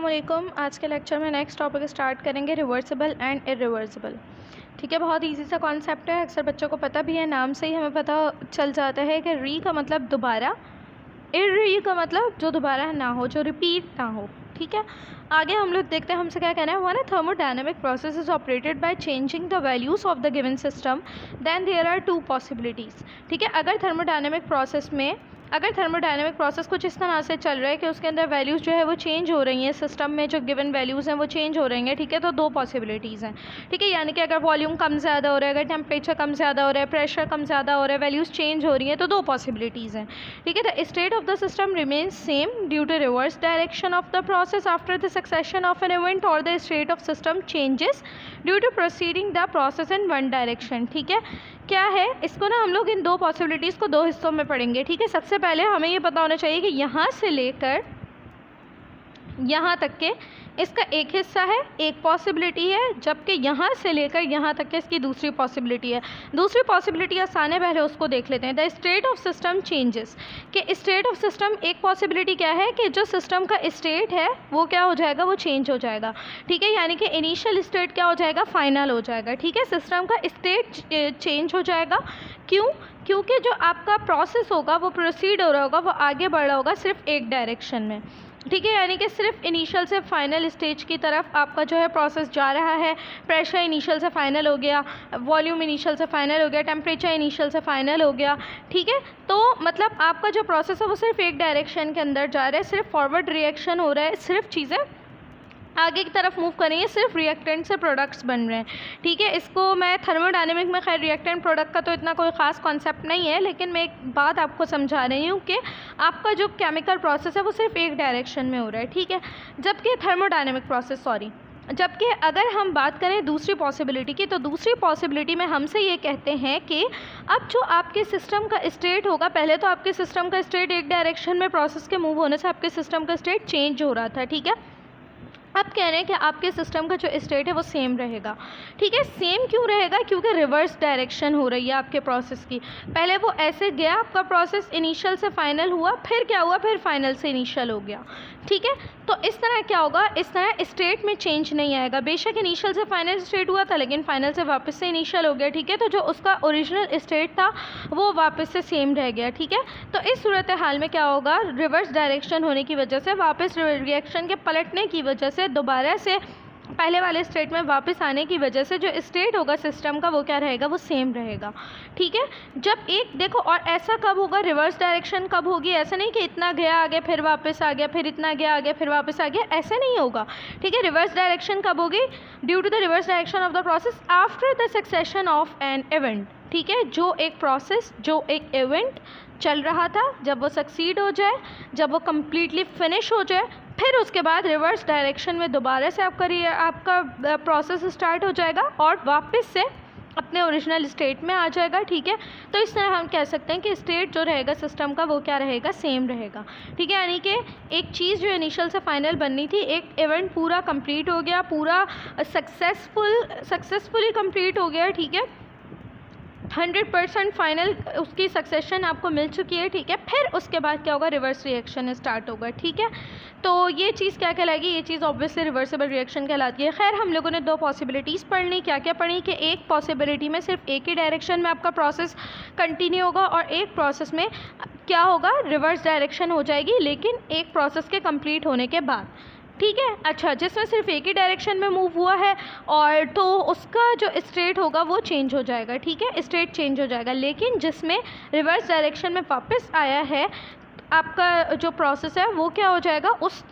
अस्सलामुअलैकुम। आज के लेक्चर में नेक्स्ट टॉपिक स्टार्ट करेंगे रिवर्सिबल एंड इरिवर्सिबल। ठीक है, बहुत इजी सा कॉन्सेप्ट है, अक्सर बच्चों को पता भी है, नाम से ही हमें पता चल जाता है कि री का मतलब दोबारा, इर का मतलब जो दोबारा ना हो, जो रिपीट ना हो। ठीक है, आगे हम लोग देखते हैं हमसे क्या कहना है। One a thermodynamic process is operated by changing the values of the given system, then there are two possibilities. ठीक है, अगर थर्मोडायनेमिक प्रोसेस कुछ इस तरह से चल रहा है कि उसके अंदर वैल्यूज़ जो है वो चेंज हो रही हैं, सिस्टम में जो गिवन वैल्यूज़ हैं वो चेंज हो रही हैं। ठीक है, तो दो पॉसिबिलिटीज़ हैं। ठीक है, यानी कि अगर वॉल्यूम कम ज़्यादा हो रहा है, अगर टेम्परेचर कम ज़्यादा हो रहा है, प्रेशर कम ज़्यादा हो रहा है, वैल्यूज़ चेंज हो रही हैं, तो दो पॉसिबिलिटीज़ हैं। ठीक है, the state of the system remains same due to reverse direction of the process after the succession of an event, और the state of system changes due to proceeding the process in one direction. ठीक है, क्या है, इसको ना हम लोग इन दो पॉसिबिलिटीज़ को दो हिस्सों में पढ़ेंगे। ठीक है, सबसे पहले हमें ये पता होना चाहिए कि यहाँ से लेकर यहाँ तक के इसका एक हिस्सा है, एक पॉसिबिलिटी है, जबकि यहाँ से लेकर यहाँ तक के इसकी दूसरी पॉसिबिलिटी है। दूसरी पॉसिबिलिटी आसान है, पहले उसको देख लेते हैं। The state of system changes, कि स्टेट ऑफ सिस्टम एक पॉसिबिलिटी क्या है कि जो सिस्टम का स्टेट है वो क्या हो जाएगा, वो चेंज हो जाएगा। ठीक है, यानी कि इनिशियल स्टेट क्या हो जाएगा, फाइनल हो जाएगा। ठीक है, सिस्टम का स्टेट चेंज हो जाएगा। क्यों? क्योंकि जो आपका प्रोसेस होगा वो प्रोसीड हो रहा होगा, वो आगे बढ़ रहा होगा सिर्फ एक डायरेक्शन में। ठीक है, यानी कि सिर्फ इनिशियल से फाइनल स्टेज की तरफ आपका जो है प्रोसेस जा रहा है। प्रेशर इनिशियल से फाइनल हो गया, वॉल्यूम इनिशियल से फाइनल हो गया, टेम्परेचर इनिशियल से फाइनल हो गया। ठीक है, तो मतलब आपका जो प्रोसेस है वो सिर्फ एक डायरेक्शन के अंदर जा रहा है, सिर्फ फॉरवर्ड रिएक्शन हो रहा है, सिर्फ चीज़ें आगे की तरफ मूव कर रही है, सिर्फ रिएक्टेंट से प्रोडक्ट्स बन रहे हैं। ठीक है, इसको मैं थर्मोडायनेमिक में खैर रिएक्टेंट प्रोडक्ट का तो इतना कोई ख़ास कॉन्सेप्ट नहीं है, लेकिन मैं एक बात आपको समझा रही हूँ कि आपका जो केमिकल प्रोसेस है वो सिर्फ एक डायरेक्शन में हो रहा है। ठीक है, जबकि अगर हम बात करें दूसरी पॉसिबिलिटी की, तो दूसरी पॉसिबिलिटी में हमसे ये कहते हैं कि अब जो आपके सिस्टम का स्टेट होगा, पहले तो आपके सिस्टम का स्टेट एक डायरेक्शन में प्रोसेस के मूव होने से आपके सिस्टम का स्टेट चेंज हो रहा था। ठीक है, अब कह रहे हैं कि आपके सिस्टम का जो स्टेट है वो सेम रहेगा। ठीक है, सेम क्यों रहेगा? क्योंकि रिवर्स डायरेक्शन हो रही है आपके प्रोसेस की। पहले वो ऐसे गया, आपका प्रोसेस इनिशियल से फाइनल हुआ, फिर क्या हुआ, फिर फाइनल से इनिशियल हो गया। ठीक है, तो इस तरह क्या होगा, इस तरह स्टेट में चेंज नहीं आएगा। बेशक इनिशियल से फाइनल स्टेट हुआ था, लेकिन फाइनल से वापस से इनिशियल हो गया। ठीक है, तो जो उसका ओरिजिनल स्टेट था वो वापस से सेम रह गया। ठीक है, तो इस सूरत हाल में क्या होगा, रिवर्स डायरेक्शन होने की वजह से, वापस रिएक्शन के पलटने की वजह से, दोबारा से पहले वाले स्टेट में वापस आने की वजह से जो स्टेट होगा सिस्टम का वो क्या रहेगा, वो सेम रहेगा। ठीक है, जब एक देखो, और ऐसा कब होगा, रिवर्स डायरेक्शन कब होगी, ऐसा नहीं कि इतना गया आगे फिर वापस आ गया, फिर इतना गया आगे फिर वापस आ गया, ऐसे नहीं होगा। ठीक है, रिवर्स डायरेक्शन कब होगी, due to the reverse direction of the process after the succession of an event. ठीक है, जो एक प्रोसेस, जो एक इवेंट चल रहा था, जब वो सक्सीड हो जाए, जब वो कम्प्लीटली फिनिश हो जाए, फिर उसके बाद रिवर्स डायरेक्शन में दोबारा से आपका प्रोसेस स्टार्ट हो जाएगा और वापस से अपने ओरिजिनल स्टेट में आ जाएगा। ठीक है, तो इस तरह हम कह सकते हैं कि स्टेट जो रहेगा सिस्टम का वो क्या रहेगा, सेम रहेगा। ठीक है, यानी कि एक चीज़ जो इनिशियल से फाइनल बननी थी, एक इवेंट पूरा कंप्लीट हो गया, पूरा सक्सेसफुली कंप्लीट हो गया। ठीक है, 100% फाइनल उसकी सक्सेशन आपको मिल चुकी है। ठीक है, फिर उसके बाद क्या होगा, रिवर्स रिएक्शन स्टार्ट होगा। ठीक है, तो ये चीज़ क्या कहलाएगी, ये चीज़ ऑब्वियसली रिवर्सिबल रिएक्शन कहलाती है। खैर, हम लोगों ने दो पॉसिबिलिटीज़ पढ़नी, क्या क्या पढ़ी, कि एक पॉसिबिलिटी में सिर्फ एक ही डायरेक्शन में आपका प्रोसेस कंटिन्यू होगा, और एक प्रोसेस में क्या होगा, रिवर्स डायरेक्शन हो जाएगी, लेकिन एक प्रोसेस के कंप्लीट होने के बाद। ठीक है, अच्छा, जिसमें सिर्फ एक ही डायरेक्शन में मूव हुआ है, और तो उसका जो स्टेट होगा वो चेंज हो जाएगा। ठीक है, स्टेट चेंज हो जाएगा, लेकिन जिसमें रिवर्स डायरेक्शन में वापस आया है आपका जो प्रोसेस है, वो क्या हो जाएगा, उस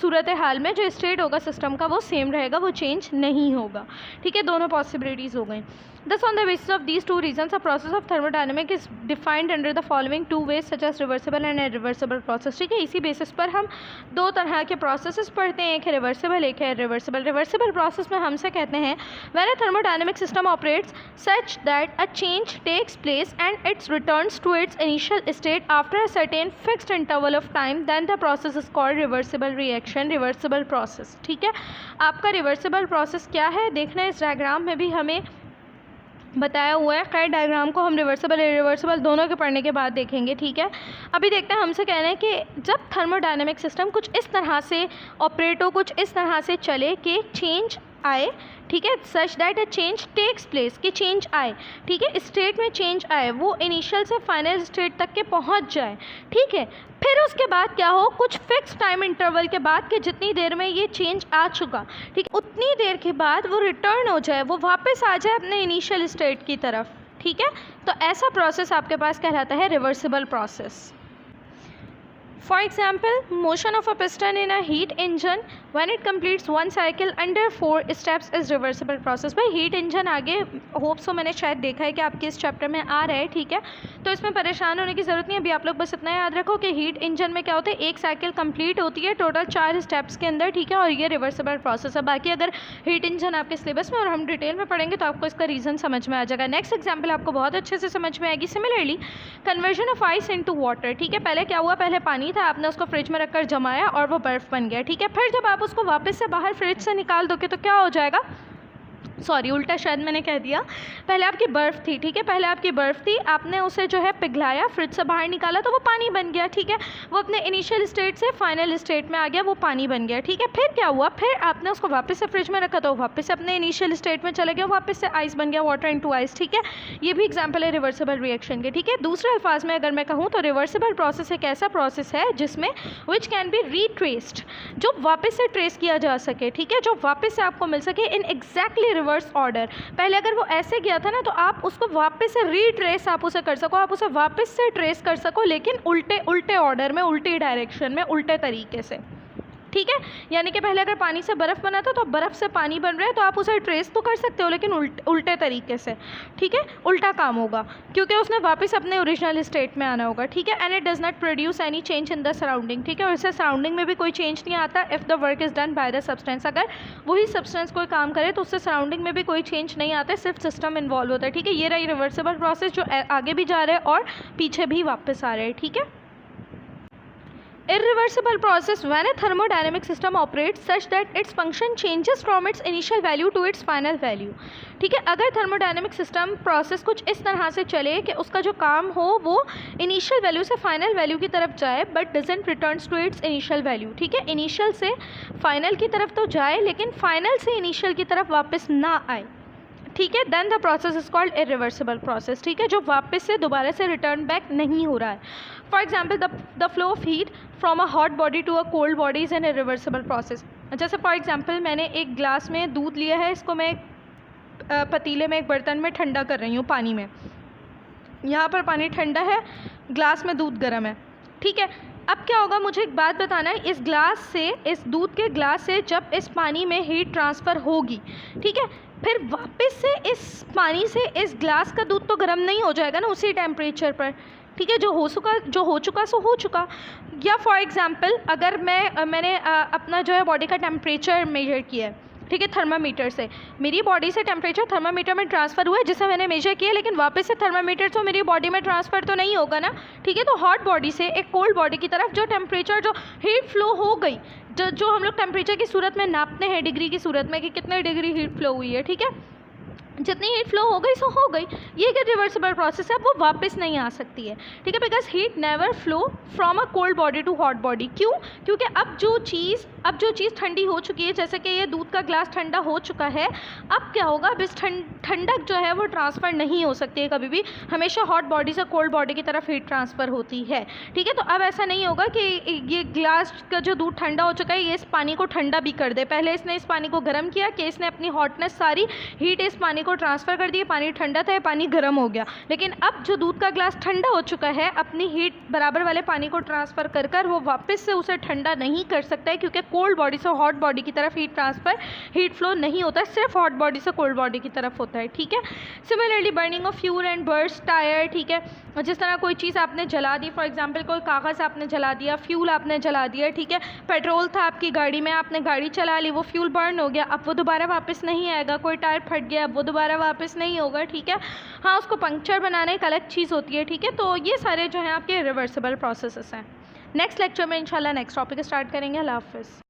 सूरत हाल में जो स्टेट होगा सिस्टम का वो सेम रहेगा, वो चेंज नहीं होगा। ठीक है, दोनों पॉसिबिलिटीज़ हो गई। Thus, on the basis of these two reasons, a process of thermodynamic is defined under the following two ways, such as reversible and irreversible process. ठीक है, इसी बेसिस पर हम दो तरह के प्रोसेसेस पढ़ते हैं, एक है रिवर्सिबल, एक है रिवर्सिबल। रिवर्सिबल प्रोसेस में हमसे कहते हैं, when a thermodynamic system operates such that a change takes place and it returns to its initial state after a certain fixed interval of time, then the process is called reversible reaction, reversible process. ठीक है, आपका reversible process क्या है देखना है, इस diagram में भी हमें बताया हुआ है। खैर डायग्राम को हम रिवर्सिबल इरिवर्सिबल दोनों के पढ़ने के बाद देखेंगे, ठीक है। अभी देखते हैं, हमसे कहना है कि जब थर्मोडायनेमिक सिस्टम कुछ इस तरह से ऑपरेट हो, कुछ इस तरह से चले कि चेंज आए, ठीक है, such that a change takes place, कि चेंज आए, ठीक है, स्टेट में चेंज आए, वो इनिशियल से फाइनल स्टेट तक के पहुंच जाए, ठीक है। फिर उसके बाद क्या हो, कुछ फिक्स टाइम इंटरवल के बाद कि जितनी देर में ये चेंज आ चुका, ठीक है, उतनी देर के बाद वो रिटर्न हो जाए, वो वापस आ जाए अपने इनिशियल स्टेट की तरफ, ठीक है। तो ऐसा प्रोसेस आपके पास कहलाता है reversible process. For example, motion of a piston in a heat engine when it completes one cycle under 4 steps is reversible process। भाई हीट इंजन आगे होप सो मैंने शायद देखा है कि आपके इस चैप्टर में आ रहा है, ठीक है, तो इसमें परेशान होने की ज़रूरत नहीं है। अभी आप लोग बस इतना याद रखो कि हीट इंजन में क्या होता है, एक साइकिल कंप्लीट होती है टोटल 4 स्टेप्स के अंदर, ठीक है, और ये रिवर्सिबल प्रोसेस है। बाकी अगर हीट इंजन आपके सिलेबस में और हम डिटेल में पढ़ेंगे तो आपको इसका रीज़न समझ में आ जाएगा। नेक्स्ट एग्जाम्पल आपको बहुत अच्छे से समझ में आएगी। Similarly conversion of ice into water, ठीक है, पहले क्या हुआ, पहले पानी था, आपने उसको फ्रिज में रखकर जमाया और वो बर्फ़ बन गया, ठीक है। फिर जब आप उसको वापस से बाहर फ्रिज से निकाल दोगे तो क्या हो जाएगा, सॉरी उल्टा शायद मैंने कह दिया, पहले आपकी बर्फ़ थी, ठीक है, पहले आपकी बर्फ़ थी, आपने उसे जो है पिघलाया, फ्रिज से बाहर निकाला तो वो पानी बन गया, ठीक है, वो अपने इनिशियल स्टेट से फाइनल स्टेट में आ गया, वो पानी बन गया, ठीक है। फिर क्या हुआ, फिर आपने उसको वापस से फ्रिज में रखा तो वापस से अपने इनिशियल स्टेट में चला गया, वापस से आइस बन गया, वाटर इनटू आइस, ठीक है। ये भी एग्जाम्पल है रिवर्सिबल रिएक्शन के, ठीक है। दूसरे अल्फाज में अगर मैं कहूँ तो रिवर्सिबल प्रोसेस एक ऐसा प्रोसेस है जिसमें विच कैन बी रीट्रेस्ड, जो वापस से ट्रेस किया जा सके, ठीक है, जो वापस से आपको मिल सके इन एग्जैक्टली रिवर्स ऑर्डर। पहले अगर वो ऐसे गया था ना तो आप उसको वापस से रीट्रेस आप उसे कर सको, आप उसे वापस से ट्रेस कर सको, लेकिन उल्टे ऑर्डर में, उल्टी डायरेक्शन में, उल्टे तरीके से, ठीक है। यानी कि पहले अगर पानी से बर्फ़ बना था तो बर्फ़ से पानी बन रहा है तो आप उसे ट्रेस तो कर सकते हो लेकिन उल्टे तरीके से, ठीक है, उल्टा काम होगा क्योंकि उसने वापस अपने ओरिजिनल स्टेट में आना होगा, ठीक है। And it does not produce any change in the surrounding, ठीक है, और इससे सराउंडिंग में भी कोई चेंज नहीं आता if the work is done by the substance. अगर वही सब्सटेंस कोई काम करे तो उससे सराउंडिंग में भी कोई चेंज नहीं आता, सिर्फ सिस्टम इन्वॉल्व होता है, ठीक है। ये रही रिवर्सिबल प्रोसेस जो आगे भी जा रहे हैं और पीछे भी वापस आ रहे हैं, ठीक है। Irreversible process when a thermodynamic system operates such that its function changes from its initial value to its final value, ठीक है। अगर थर्मोडायनेमिक सिस्टम प्रोसेस कुछ इस तरह से चले कि उसका जो काम हो वो इनिशियल वैल्यू से फाइनल वैल्यू की तरफ जाए but doesn't returns to its initial value, ठीक है, इनिशियल से फाइनल की तरफ तो जाए लेकिन फाइनल से इनिशियल की तरफ वापस ना आए, ठीक है, then the process is called irreversible process, ठीक है, जो वापस से दोबारा से रिटर्न बैक नहीं हो रहा है। For example the flow of heat from a hot body to a cold body is an irreversible process. जैसे फॉर एग्जाम्पल मैंने एक ग्लास में दूध लिया है, इसको मैं पतीले में एक बर्तन में ठंडा कर रही हूँ पानी में, यहाँ पर पानी ठंडा है, ग्लास में दूध गर्म है, ठीक है। अब क्या होगा, मुझे एक बात बताना है, इस ग्लास से, इस दूध के ग्लास से जब इस पानी में हीट ट्रांसफ़र होगी, ठीक है, फिर वापस से इस पानी से इस ग्लास का दूध तो गर्म नहीं हो जाएगा ना उसी टेम्परेचर पर, ठीक है, जो हो चुका सो हो चुका। या फॉर एग्जांपल अगर मैंने अपना जो है बॉडी का टेम्परेचर मेजर किया है, ठीक है, थर्मामीटर से, मेरी बॉडी से टेम्परेचर थर्मामीटर में ट्रांसफ़र हुआ है जिसे मैंने मेजर किया, लेकिन वापस से थर्मामीटर तो मेरी बॉडी में ट्रांसफ़र तो नहीं होगा ना, ठीक है। तो हॉट बॉडी से एक कोल्ड बॉडी की तरफ जो टेम्परेचर, जो हीट फ्लो हो गई, जो हम लोग टेम्परेचर की सूरत में नापते हैं डिग्री की सूरत में कि कितने डिग्री हीट फ्लो हुई है, ठीक है, जितनी हीट फ्लो हो गई सो हो गई, ये एक रिवर्सिबल प्रोसेस है, वो वापस नहीं आ सकती है, ठीक है, because heat never flow from a cold body to hot body. क्यों? क्योंकि अब जो चीज़ ठंडी हो चुकी है, जैसे कि ये दूध का ग्लास ठंडा हो चुका है, अब क्या होगा, अब इस ठंडक जो है वो ट्रांसफ़र नहीं हो सकती है कभी भी, हमेशा हॉट बॉडी से कोल्ड बॉडी की तरफ हीट ट्रांसफ़र होती है, ठीक है। तो अब ऐसा नहीं होगा कि ये ग्लास का जो दूध ठंडा हो चुका है ये इस पानी को ठंडा भी कर दे, पहले इसने इस पानी को गर्म किया कि इसने अपनी हॉटनेस सारी हीट इस पानी को ट्रांसफ़र कर दी, पानी ठंडा था, पानी गर्म हो गया, लेकिन अब जो दूध का ग्लास ठंडा हो चुका है अपनी हीट बराबर वाले पानी को ट्रांसफ़र कर कर वो वापस से उसे ठंडा नहीं कर सकता है, क्योंकि कोल्ड बॉडी से हॉट बॉडी की तरफ हीट फ्लो नहीं होता है, सिर्फ हॉट बॉडी से कोल्ड बॉडी की तरफ होता है, ठीक है। Similarly burning of fuel and burst tyre, ठीक है, जिस तरह कोई चीज़ आपने जला दी, फॉर एग्जांपल कोई कागज़ आपने जला दिया, फ्यूल आपने जला दिया, ठीक है, पेट्रोल था आपकी गाड़ी में, आपने गाड़ी चला ली, वो फ्यूल बर्न हो गया, अब वो दोबारा वापस नहीं आएगा, कोई टायर फट गया, अब वो दोबारा वापस नहीं होगा, ठीक है। हाँ, उसको पंक्चर बनाना एक अलग चीज़ होती है, ठीक है। तो ये सारे जो हैं आपके रिवर्सिबल प्रोसेसेस हैं। नेक्स्ट लेक्चर में इंशाल्लाह नेक्स्ट टॉपिक स्टार्ट करेंगे। अल्लाह हाफ़िज़।